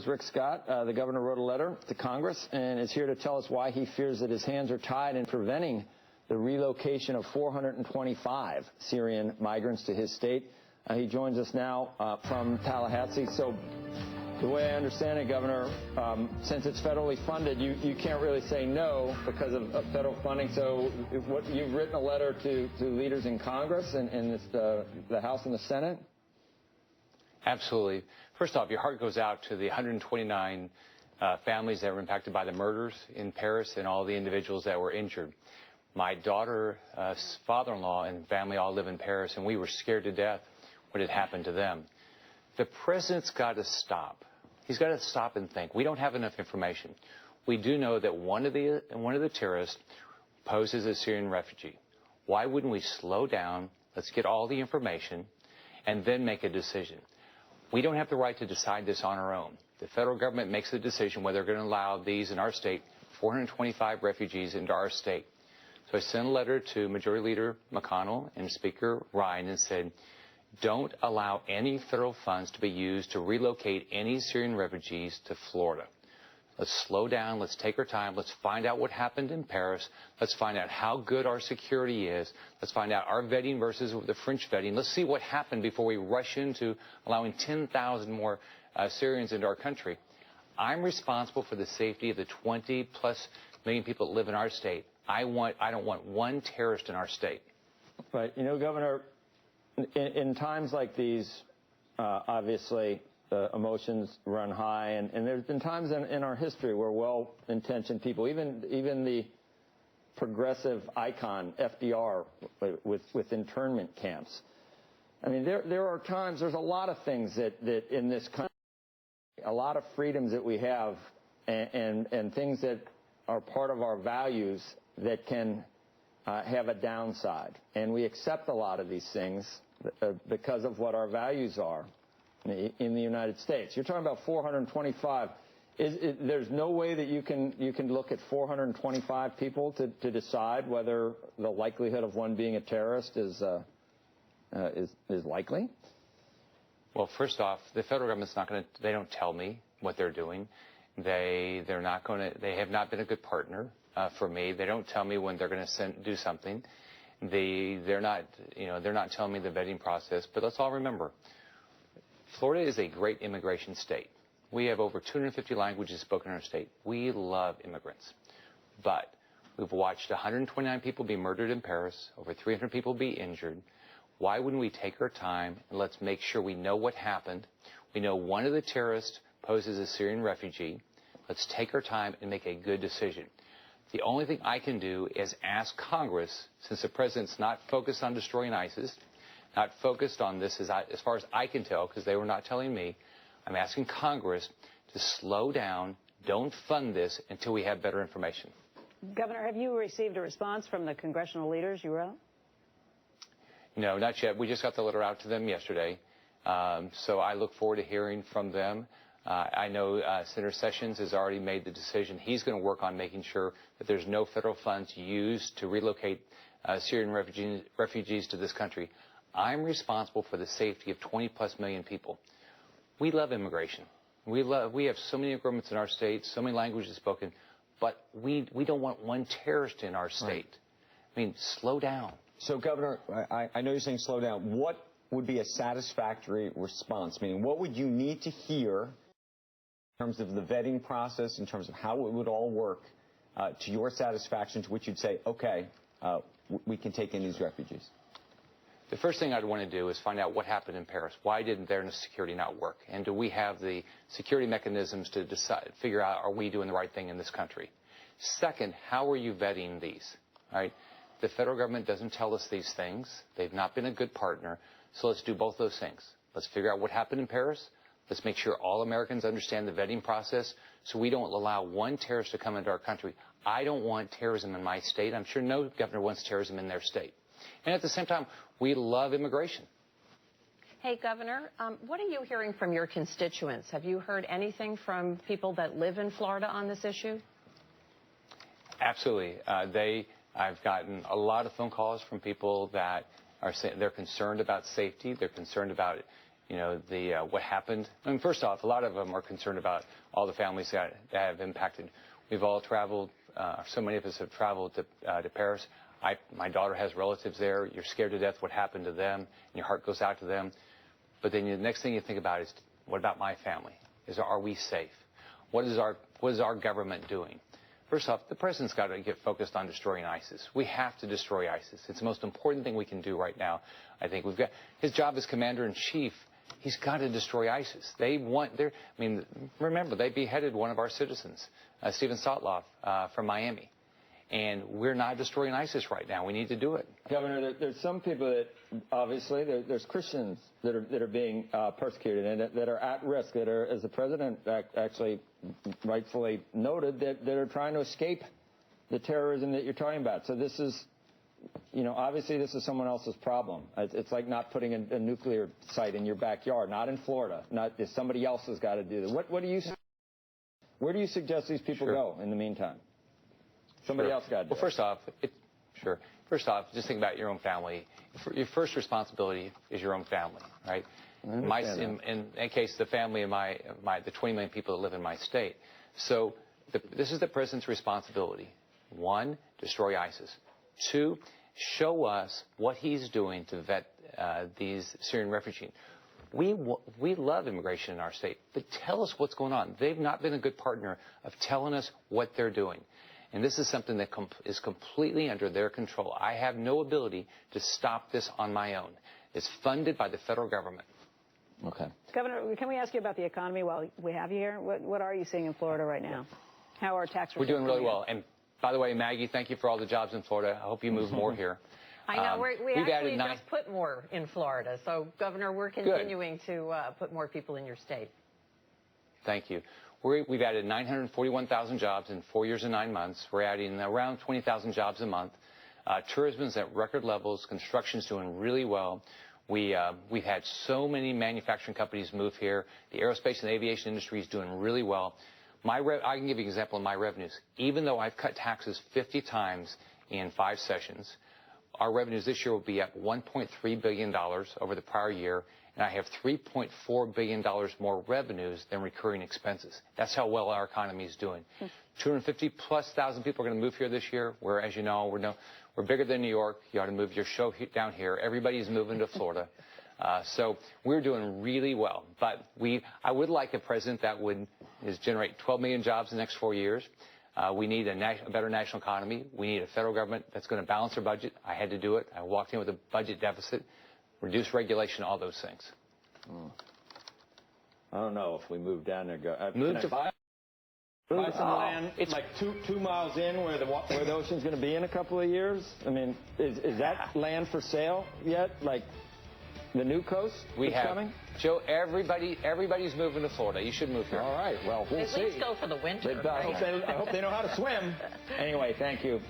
Rick Scott, the governor, wrote a letter to Congress and is here to tell us why he fears that his hands are tied in preventing the relocation of 425 Syrian migrants to his state. He joins us now from Tallahassee. So the way I understand it, Governor, since it's federally funded, you can't really say no because of federal funding. So you've written a letter to leaders in Congress and the House and the Senate? Absolutely. First off, your heart goes out to the 129 families that were impacted by the murders in Paris and all the individuals that were injured. My daughter's father-in-law and family all live in Paris, and we were scared to death when it happened to them. The president's got to stop. He's got to stop and think. We don't have enough information. We do know that one of the terrorists poses a Syrian refugee. Why wouldn't we slow down? Let's get all the information and then make a decision. We don't have the right to decide this on our own. The federal government makes the decision whether they're going to allow these in our state, 425 refugees into our state. So I sent a letter to Majority Leader McConnell and Speaker Ryan and said, don't allow any federal funds to be used to relocate any Syrian refugees to Florida. Let's slow down. Let's take our time. Let's find out what happened in Paris. Let's find out how good our security is. Let's find out our vetting versus the French vetting. Let's see what happened before we rush into allowing 10,000 more Syrians into our country. I'm responsible for the safety of the 20-plus million people that live in our state. I don't want one terrorist in our state. Right. You know, Governor, in times like these, obviously, the emotions run high, and there's been times in our history where well-intentioned people, even the progressive icon FDR with internment camps. I mean, there are times, there's a lot of things that in this country, a lot of freedoms that we have and things that are part of our values that can have a downside. And we accept a lot of these things because of what our values are in the United States. You're talking about 425. There's no way that you can look at 425 people to decide whether the likelihood of one being a terrorist is likely? Well, first off, the federal government's not going to. They don't tell me what they're doing. They're not going to. They have not been a good partner for me. They don't tell me when they're going to do something. They're not. They're not telling me the vetting process. But let's all remember, Florida is a great immigration state. We have over 250 languages spoken in our state. We love immigrants. But we've watched 129 people be murdered in Paris, over 300 people be injured. Why wouldn't we take our time and let's make sure we know what happened? We know one of the terrorists poses a Syrian refugee. Let's take our time and make a good decision. The only thing I can do is ask Congress, since the president's not focused on destroying ISIS, not focused on this as far as I can tell, because they were not telling me. I'm asking Congress to slow down, don't fund this until we have better information. Governor, have you received a response from the congressional leaders you wrote? No, not yet. We just got the letter out to them yesterday. So I look forward to hearing from them. I know Senator Sessions has already made the decision. He's going to work on making sure that there's no federal funds used to relocate Syrian refugees to this country. I'm responsible for the safety of 20-plus million people. We love immigration. We have so many agreements in our state, so many languages spoken, but we don't want one terrorist in our state. Right. I mean, slow down. So, Governor, I know you're saying slow down. What would be a satisfactory response? Meaning, what would you need to hear in terms of the vetting process, in terms of how it would all work, to your satisfaction, to which you'd say, okay, we can take in these refugees? The first thing I'd want to do is find out what happened in Paris. Why didn't their security not work? And do we have the security mechanisms to figure out, are we doing the right thing in this country? Second, how are you vetting these? All right? The federal government doesn't tell us these things. They've not been a good partner. So let's do both those things. Let's figure out what happened in Paris. Let's make sure all Americans understand the vetting process so we don't allow one terrorist to come into our country. I don't want terrorism in my state. I'm sure no governor wants terrorism in their state. And at the same time, we love immigration. Hey, Governor, what are you hearing from your constituents? Have you heard anything from people that live in Florida on this issue? Absolutely. I've gotten a lot of phone calls from people that are saying they're concerned about safety. They're concerned about what happened. I mean, first off, a lot of them are concerned about all the families that have impacted. We've all traveled. So many of us have traveled to Paris. My daughter has relatives there. You're scared to death what happened to them, and your heart goes out to them. But then the next thing you think about is, what about my family? Are we safe? What is our government doing? First off, the president's got to get focused on destroying ISIS. We have to destroy ISIS. It's the most important thing we can do right now. I think his job as commander-in-chief. He's got to destroy ISIS. Remember, they beheaded one of our citizens, Stephen Sotloff, from Miami. And we're not destroying ISIS right now. We need to do it. Governor, there's some people that, obviously, there's Christians that are being persecuted and that are at risk, that are, as the president actually rightfully noted, that are trying to escape the terrorism that you're talking about. So this is, obviously this is someone else's problem. It's like not putting a nuclear site in your backyard, not in Florida. Somebody else has got to do that. Where do you suggest these people go in the meantime? Somebody else got to do it. Well, first off, just think about your own family. Your first responsibility is your own family, right? In that case, the family of the 20 million people that live in my state. So this is the president's responsibility. 1, destroy ISIS. 2, show us what he's doing to vet these Syrian refugees. We love immigration in our state, but tell us what's going on. They've not been a good partner of telling us what they're doing. And this is something that is completely under their control. I have no ability to stop this on my own. It's funded by the federal government. Okay. Governor, can we ask you about the economy while we have you here? What are you seeing in Florida right now? How are tax returns? We're doing really well. And by the way, Maggie, thank you for all the jobs in Florida. I hope you move more here. I know. We actually just put more in Florida. So, Governor, we're continuing to put more people in your state. Thank you. We've added 941,000 jobs in 4 years and 9 months. We're adding around 20,000 jobs a month. Tourism's at record levels. Construction's doing really well. We've had so many manufacturing companies move here. The aerospace and aviation industry is doing really well. I can give you an example of my revenues. Even though I've cut taxes 50 times in 5 sessions, our revenues this year will be up $1.3 billion over the prior year, and I have $3.4 billion more revenues than recurring expenses. That's how well our economy is doing. 250,000+ people are going to move here this year, where, as you know, we're bigger than New York. You ought to move your show down here. Everybody's moving to Florida. So we're doing really well. But I would like a president that would generate 12 million jobs in the next 4 years. We need a better national economy. We need a federal government that's going to balance our budget. I had to do it. I walked in with a budget deficit, reduce regulation, all those things. I don't know if we move down there. Buy some land. It's like two miles in where the ocean's going to be in a couple of years. I mean, is that land for sale yet? Like the new coast coming? Joe, everybody's moving to Florida. You should move here. All right. Well, we'll see. At least go for the winter. I hope they know how to swim. Anyway, thank you.